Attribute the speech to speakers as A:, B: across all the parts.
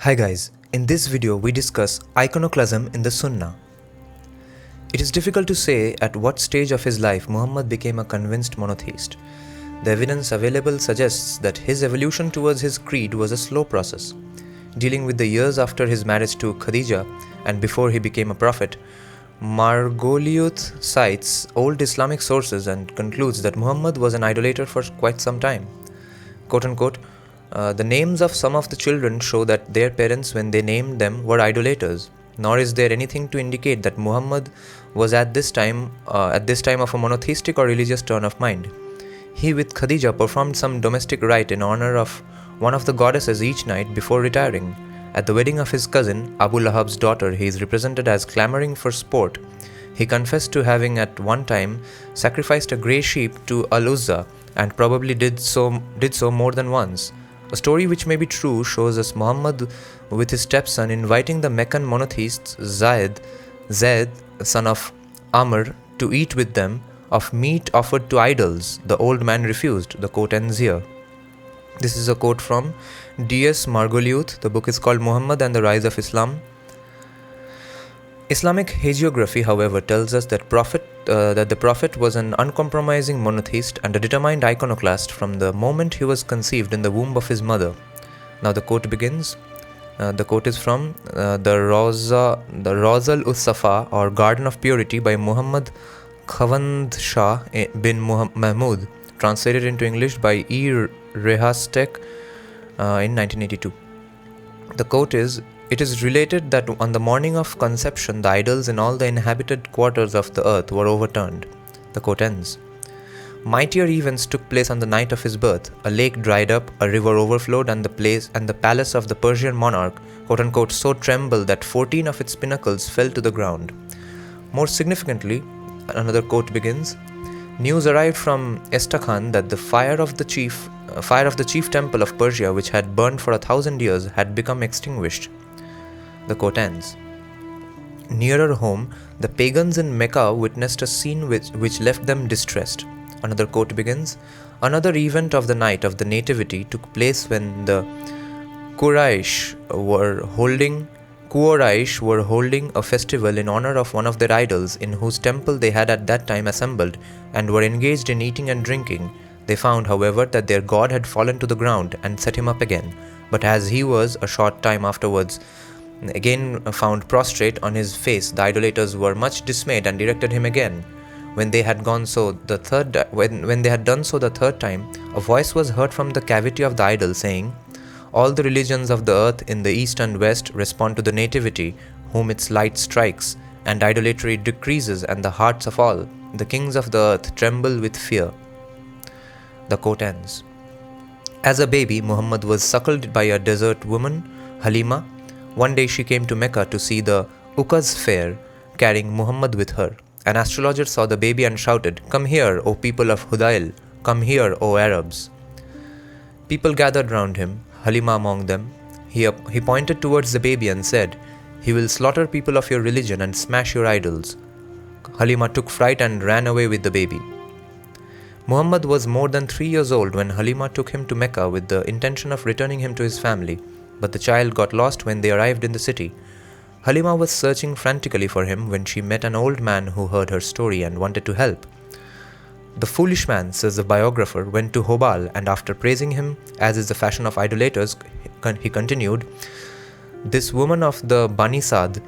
A: Hi guys, in this video we discuss iconoclasm in the Sunnah. It is difficult to say at what stage of his life Muhammad became a convinced monotheist. The evidence available suggests that his evolution towards his creed was a slow process. Dealing with the years after his marriage to Khadija and before he became a prophet, Margoliouth cites old Islamic sources and concludes that Muhammad was an idolater for quite some time. Quote unquote, the names of some of the children show that their parents, when they named them, were idolaters. Nor is there anything to indicate that Muhammad was at this time of a monotheistic or religious turn of mind. He, with Khadija, performed some domestic rite in honor of one of the goddesses each night before retiring. At the wedding of his cousin, Abu Lahab's daughter, he is represented as clamoring for sport. He confessed to having at one time sacrificed a grey sheep to Al-Uzza and probably did so more than once. A story which may be true shows us Muhammad with his stepson inviting the Meccan monotheists Zaid, son of Amr, to eat with them of meat offered to idols. The old man refused. The quote ends here. This is a quote from D.S. Margoliouth. The book is called Muhammad and the Rise of Islam. Islamic hagiography, however, tells us that the Prophet was an uncompromising monotheist and a determined iconoclast from the moment he was conceived in the womb of his mother. Now the quote begins. The quote is from the Rawzal Us-Safa, or Garden of Purity, by Muhammad Khawand Shah bin Mahmud, translated into English by E. Rehastek in 1982. The quote is, "It is related that on the morning of conception, the idols in all the inhabited quarters of the earth were overturned." The quote ends. Mightier events took place on the night of his birth. A lake dried up, a river overflowed, and the palace of the Persian monarch, quote unquote, so trembled that 14 of its pinnacles fell to the ground. More significantly, another quote begins, "News arrived from Estakhan that the fire of the chief temple of Persia, which had burned for 1,000 years, had become extinguished." The quote ends. Nearer home, the pagans in Mecca witnessed a scene which left them distressed. Another quote begins, "Another event of the night of the nativity took place when the Quraysh were holding a festival in honor of one of their idols, in whose temple they had at that time assembled, and were engaged in eating and drinking. They found, however, that their god had fallen to the ground and set him up again. But as he was, a short time afterwards, again found prostrate on his face, the idolaters were much dismayed and directed him again. When they had done so the third time, a voice was heard from the cavity of the idol saying, 'All the religions of the earth in the east and west respond to the nativity, whom its light strikes, and idolatry decreases, and the hearts of all the kings of the earth tremble with fear.'" The quote ends. As a baby, Muhammad was suckled by a desert woman, Halima. One day she came to Mecca to see the Ukaz fair, carrying Muhammad with her. An astrologer saw the baby and shouted, "Come here, O people of Hudail! Come here, O Arabs!" People gathered round him, Halima among them. He pointed towards the baby and said, "He will slaughter people of your religion and smash your idols." Halima took fright and ran away with the baby. Muhammad was more than 3 years old when Halima took him to Mecca with the intention of returning him to his family, but the child got lost when they arrived in the city. Halima was searching frantically for him when she met an old man who heard her story and wanted to help. "The foolish man," says the biographer, "went to Hobal, and after praising him, as is the fashion of idolaters, he continued, 'This woman of the Bani Sa'ad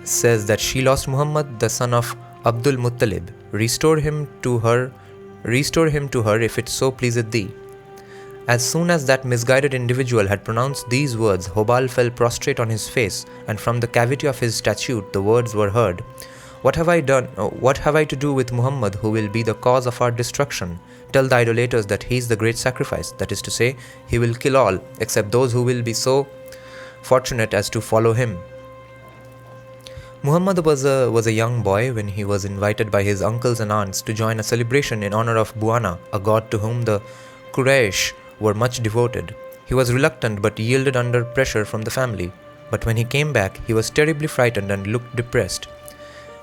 A: says that she lost Muhammad, the son of Abdul Muttalib. Restore him to her if it so pleaseth thee.' As soon as that misguided individual had pronounced these words, Hobal fell prostrate on his face, and from the cavity of his statue the words were heard, 'What have I done? What have I to do with Muhammad, who will be the cause of our destruction? Tell the idolaters that he is the great sacrifice, that is to say, he will kill all, except those who will be so fortunate as to follow him.'" Muhammad was a young boy when he was invited by his uncles and aunts to join a celebration in honor of Buana, a god to whom the Quraysh were much devoted. He was reluctant but yielded under pressure from the family. But when he came back, he was terribly frightened and looked depressed.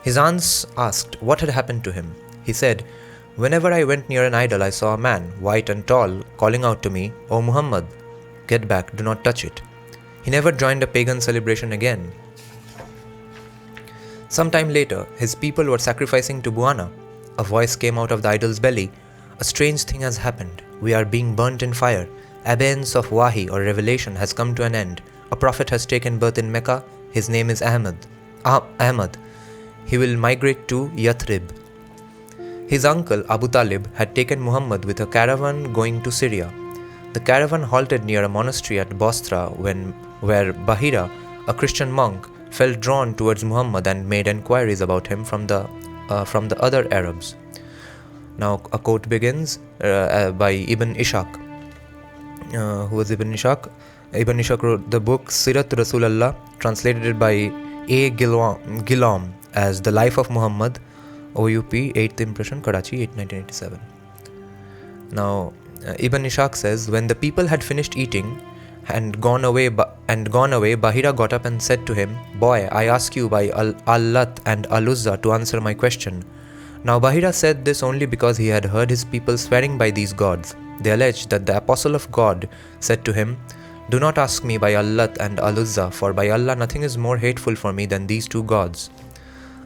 A: His aunts asked what had happened to him. He said, "Whenever I went near an idol, I saw a man, white and tall, calling out to me, 'O Muhammad, Get back, do not touch it." He never joined a pagan celebration again. Sometime later, his people were sacrificing to Buana. A voice came out of the idol's belly. "A strange thing has happened. We are being burnt in fire. Abeyance of Wahi or revelation has come to an end. A prophet has taken birth in Mecca. His name is Ahmad. He will migrate to Yathrib." His uncle Abu Talib had taken Muhammad with a caravan going to Syria. The caravan halted near a monastery at Bostra where Bahira, a Christian monk, felt drawn towards Muhammad and made enquiries about him from the other Arabs. Now a quote begins by Ibn Ishaq. Who was Ibn Ishaq? Ibn Ishaq wrote the book Sirat Rasulallah, translated by A. Gilom as The Life of Muhammad, OUP, 8th impression, Karachi, 1987. Now, Ibn Ishaq says, "When the people had finished eating and gone away, Bahira got up and said to him, 'Boy, I ask you by Al-Lat and Al-Uzza to answer my question.' Now Bahira said this only because he had heard his people swearing by these gods. They alleged that the apostle of God said to him, 'Do not ask me by Al-Lat and Al-Uzza, for by Allah nothing is more hateful for me than these two gods.'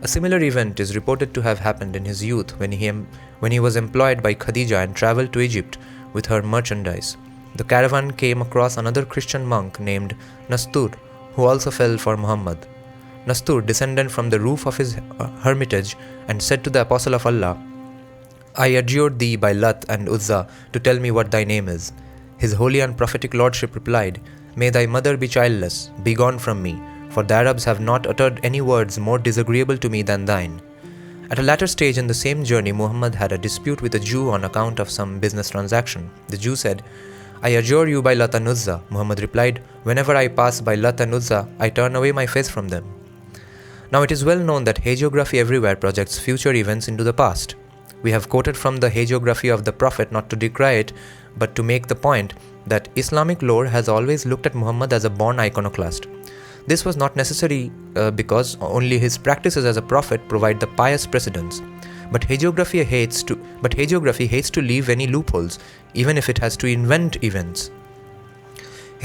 A: A similar event is reported to have happened in his youth when he was employed by Khadija and travelled to Egypt with her merchandise. The caravan came across another Christian monk named Nastur, who also fell for Muhammad. Nastur descended from the roof of his hermitage and said to the apostle of Allah, 'I adjure thee by Lat and Uzza to tell me what thy name is.' His holy and prophetic lordship replied, 'May thy mother be childless, begone from me, for the Arabs have not uttered any words more disagreeable to me than thine.' At a later stage in the same journey, Muhammad had a dispute with a Jew on account of some business transaction. The Jew said, 'I adjure you by Lat and Uzza.' Muhammad replied, 'Whenever I pass by Lat and Uzza, I turn away my face from them.' Now it is well known that hagiography everywhere projects future events into the past. We have quoted from the hagiography of the Prophet not to decry it, but to make the point that Islamic lore has always looked at Muhammad as a born iconoclast. This was not necessary because only his practices as a prophet provide the pious precedents. But hagiography hates to leave any loopholes, even if it has to invent events.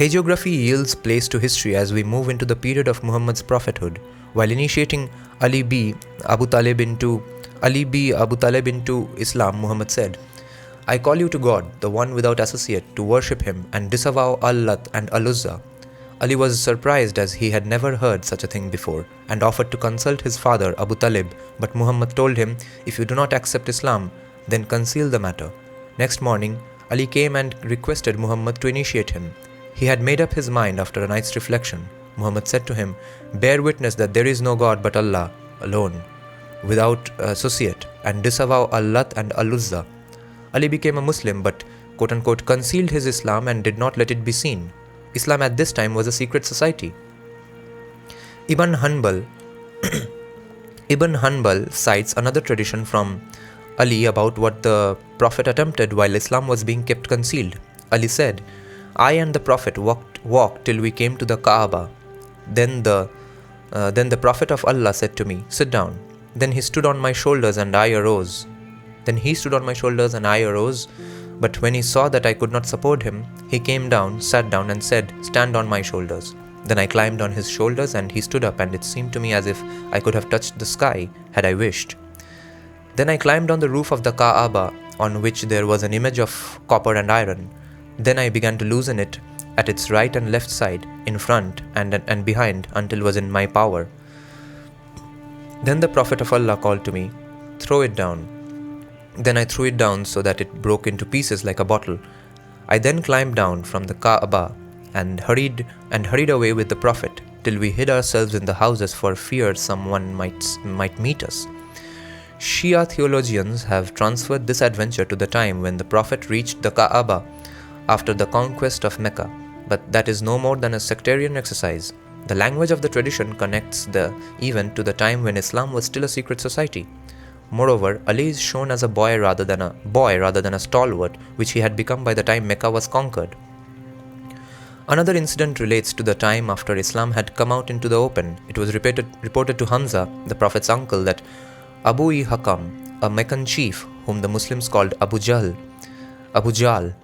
A: Hagiography yields place to history as we move into the period of Muhammad's prophethood. While initiating Ali B. Abu Talib into Islam, Muhammad said, "I call you to God, the one without associate, to worship him and disavow Al-Lat and Al-Uzza." Ali was surprised as he had never heard such a thing before and offered to consult his father Abu Talib, but Muhammad told him, "If you do not accept Islam, then conceal the matter." Next morning, Ali came and requested Muhammad to initiate him. He had made up his mind after a night's reflection. Muhammad said to him, "Bear witness that there is no God but Allah alone, without associate, and disavow Al-Lat and Al-Uzza." Ali became a Muslim but quote-unquote concealed his Islam and did not let it be seen. Islam at this time was a secret society. Ibn Hanbal cites another tradition from Ali about what the Prophet attempted while Islam was being kept concealed. Ali said, "I and the Prophet walked till we came to the Kaaba. Then the Prophet of Allah said to me, 'Sit down.' Then he stood on my shoulders and I arose. But when he saw that I could not support him, he came down, sat down and said, 'Stand on my shoulders.' Then I climbed on his shoulders and he stood up, and it seemed to me as if I could have touched the sky had I wished. Then I climbed on the roof of the Kaaba, on which there was an image of copper and iron. Then I began to loosen it at its right and left side, in front and behind, until it was in my power. Then the Prophet of Allah called to me, 'Throw it down.' Then I threw it down so that it broke into pieces like a bottle. I then climbed down from the Kaaba and hurried away with the Prophet till we hid ourselves in the houses for fear someone might meet us. Shia theologians have transferred this adventure to the time when the Prophet reached the Kaaba after the conquest of Mecca, but that is no more than a sectarian exercise. The language of the tradition connects the event to the time when Islam was still a secret society. Moreover, Ali is shown as a boy rather than a stalwart, which he had become by the time Mecca was conquered. Another incident relates to the time after Islam had come out into the open. It was reported to Hamza, the Prophet's uncle, that Abu-i-Hakam, a Meccan chief whom the Muslims called Abu Jahl, Jahl,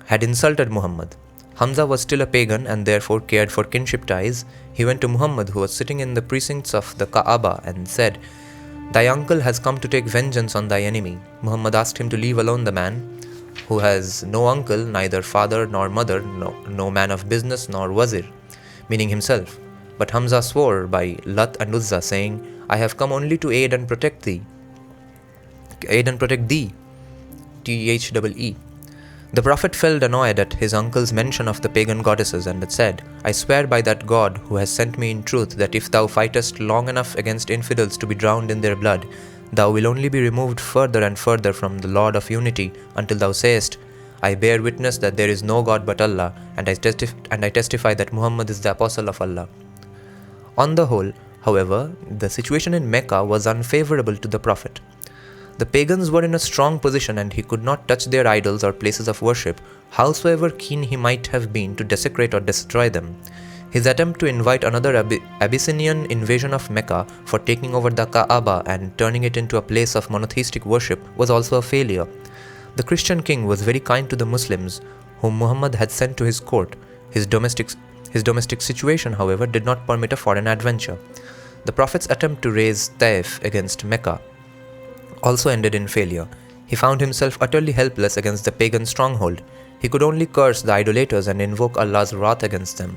A: had insulted Muhammad. Hamza was still a pagan and therefore cared for kinship ties. He went to Muhammad, who was sitting in the precincts of the Kaaba, and said, "Thy uncle has come to take vengeance on thy enemy." Muhammad asked him to leave alone the man, who has no uncle, neither father nor mother, no man of business nor wazir, meaning himself. But Hamza swore by Lat and Uzza, saying, "I have come only to aid and protect thee. T-H-E-E. The Prophet felt annoyed at his uncle's mention of the pagan goddesses and said, "I swear by that God who has sent me in truth that if thou fightest long enough against infidels to be drowned in their blood, thou will only be removed further and further from the Lord of unity until thou sayest, I bear witness that there is no God but Allah, and I testify that Muhammad is the apostle of Allah." On the whole, however, the situation in Mecca was unfavorable to the Prophet. The pagans were in a strong position and he could not touch their idols or places of worship, howsoever keen he might have been to desecrate or destroy them. His attempt to invite another Abyssinian invasion of Mecca for taking over the Kaaba and turning it into a place of monotheistic worship was also a failure. The Christian king was very kind to the Muslims, whom Muhammad had sent to his court. His domestic situation, however, did not permit a foreign adventure. The Prophet's attempt to raise Taif against Mecca also ended in failure. He found himself utterly helpless against the pagan stronghold. He could only curse the idolaters and invoke Allah's wrath against them.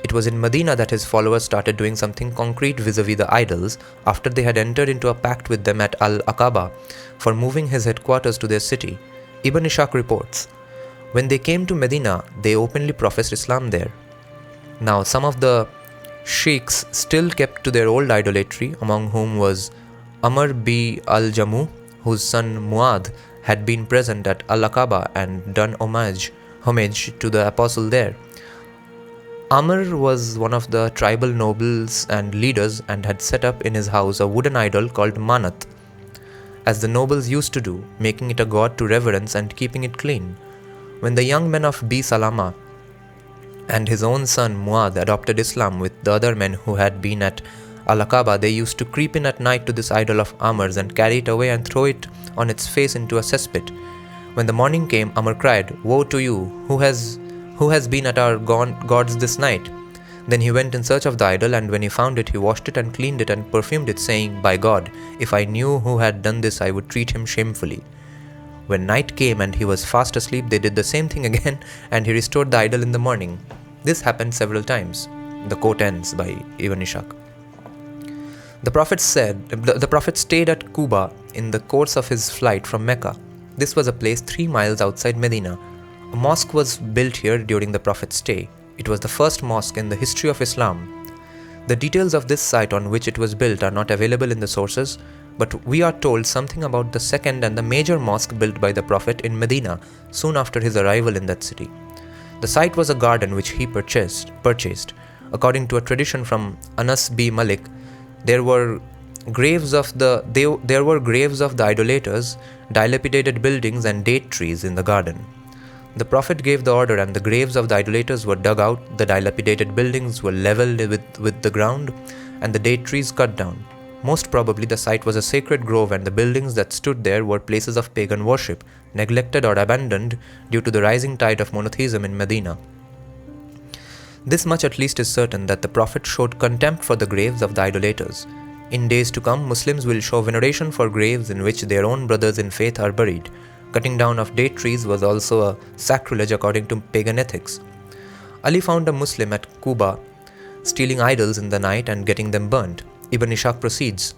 A: It was in Medina that his followers started doing something concrete vis-a-vis the idols after they had entered into a pact with them at Al-Aqaba for moving his headquarters to their city. Ibn Ishaq reports, when they came to Medina, they openly professed Islam there. Now, some of the sheikhs still kept to their old idolatry, among whom was Amr bi al-Jamu, whose son Muad had been present at Al-Aqaba and done homage to the apostle there. Amr was one of the tribal nobles and leaders and had set up in his house a wooden idol called Manat, as the nobles used to do, making it a god to reverence and keeping it clean. When the young men of Bi Salama and his own son Muad adopted Islam with the other men who had been at Al-Aqaba, they used to creep in at night to this idol of Amr's and carry it away and throw it on its face into a cesspit. When the morning came, Amr cried, "Woe to you! Who has been at our gods this night?" Then he went in search of the idol, and when he found it, he washed it and cleaned it and perfumed it, saying, "By God, if I knew who had done this, I would treat him shamefully." When night came and he was fast asleep, they did the same thing again, and he restored the idol in the morning. This happened several times. The quote ends by Ibn Ishaq. The Prophet stayed at Quba in the course of his flight from Mecca. This was a place 3 miles outside Medina. A mosque was built here during the Prophet's stay. It was the first mosque in the history of Islam. The details of this site on which it was built are not available in the sources, but we are told something about the second and the major mosque built by the Prophet in Medina soon after his arrival in that city. The site was a garden which he purchased. According to a tradition from Anas B. Malik, there were graves of the idolaters, dilapidated buildings and date trees in the garden. The Prophet gave the order and the graves of the idolaters were dug out, the dilapidated buildings were leveled with the ground, and the date trees cut down. Most probably the site was a sacred grove and the buildings that stood there were places of pagan worship, neglected or abandoned due to the rising tide of monotheism in Medina. This much at least is certain, that the Prophet showed contempt for the graves of the idolaters. In days to come, Muslims will show veneration for graves in which their own brothers in faith are buried. Cutting down of date trees was also a sacrilege according to pagan ethics. Ali found a Muslim at Quba stealing idols in the night and getting them burnt. Ibn Ishaq proceeds,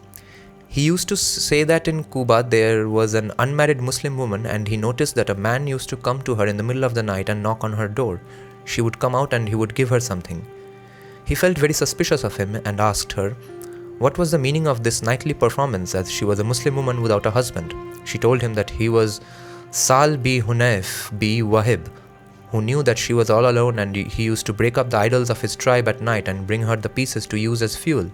A: he used to say that in Quba there was an unmarried Muslim woman and he noticed that a man used to come to her in the middle of the night and knock on her door. She would come out and he would give her something. He felt very suspicious of him and asked her what was the meaning of this nightly performance, as she was a Muslim woman without a husband. She told him that he was Sal bi Hunayf bi Wahib, who knew that she was all alone and he used to break up the idols of his tribe at night and bring her the pieces to use as fuel.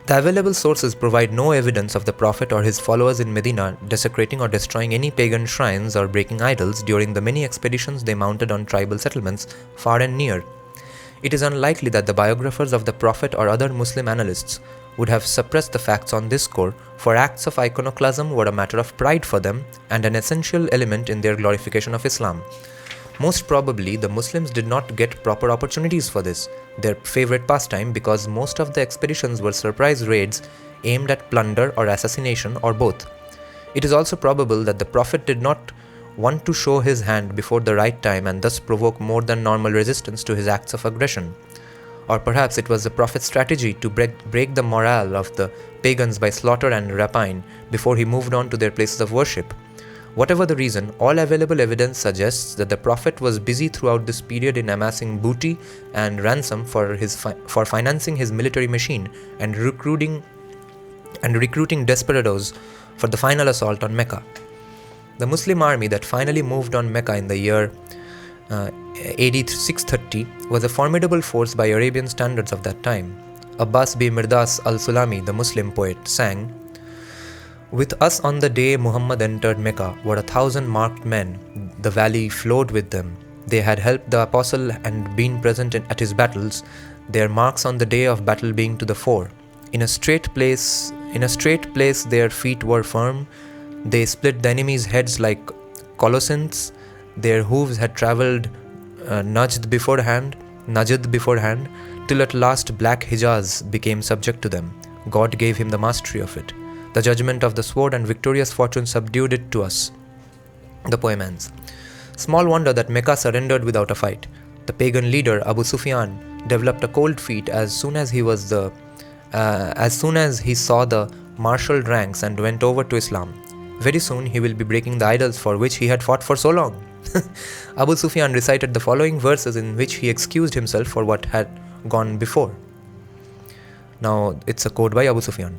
A: The available sources provide no evidence of the Prophet or his followers in Medina desecrating or destroying any pagan shrines or breaking idols during the many expeditions they mounted on tribal settlements far and near. It is unlikely that the biographers of the Prophet or other Muslim annalists would have suppressed the facts on this score, for acts of iconoclasm were a matter of pride for them and an essential element in their glorification of Islam. Most probably, the Muslims did not get proper opportunities for this, their favorite pastime, because most of the expeditions were surprise raids aimed at plunder or assassination or both. It is also probable that the Prophet did not want to show his hand before the right time and thus provoke more than normal resistance to his acts of aggression. Or perhaps it was the Prophet's strategy to break the morale of the pagans by slaughter and rapine before he moved on to their places of worship. Whatever the reason, all available evidence suggests that the Prophet was busy throughout this period in amassing booty and ransom for financing his military machine and recruiting desperados for the final assault on Mecca. The Muslim army that finally moved on Mecca in the year AD 630 was a formidable force by Arabian standards of that time. Abbas B. Mirdas al-Sulami, the Muslim poet, sang, "With us on the day Muhammad entered Mecca were 1,000 marked men. The valley flowed with them. They had helped the apostle and been present at his battles, their marks on the day of battle being to the fore. In a straight place their feet were firm. They split the enemy's heads like Colossians. Their hooves had travelled nudged beforehand, till at last black Hijaz became subject to them. God gave him the mastery of it. The judgment of the sword and victorious fortune subdued it to us." The poem ends. Small wonder that Mecca surrendered without a fight. The pagan leader Abu Sufyan developed a cold feet as soon as he saw the marshaled ranks and went over to Islam. Very soon he will be breaking the idols for which he had fought for so long. Abu Sufyan recited the following verses in which he excused himself for what had gone before. Now, it's a quote by Abu Sufyan.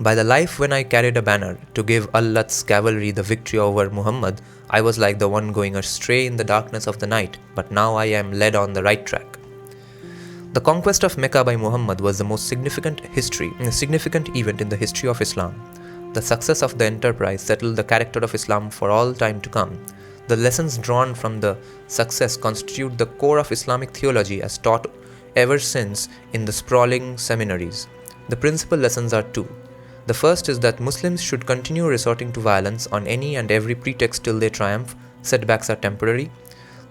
A: "By the life when I carried a banner to give Allah's cavalry the victory over Muhammad, I was like the one going astray in the darkness of the night, but now I am led on the right track." The conquest of Mecca by Muhammad was the most significant event in the history of Islam. The success of the enterprise settled the character of Islam for all time to come. The lessons drawn from the success constitute the core of Islamic theology as taught ever since in the sprawling seminaries. The principal lessons are two. The first is that Muslims should continue resorting to violence on any and every pretext till they triumph. Setbacks are temporary.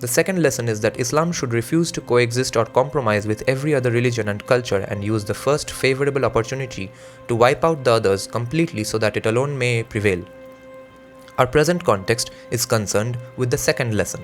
A: The second lesson is that Islam should refuse to coexist or compromise with every other religion and culture and use the first favorable opportunity to wipe out the others completely so that it alone may prevail. Our present context is concerned with the second lesson.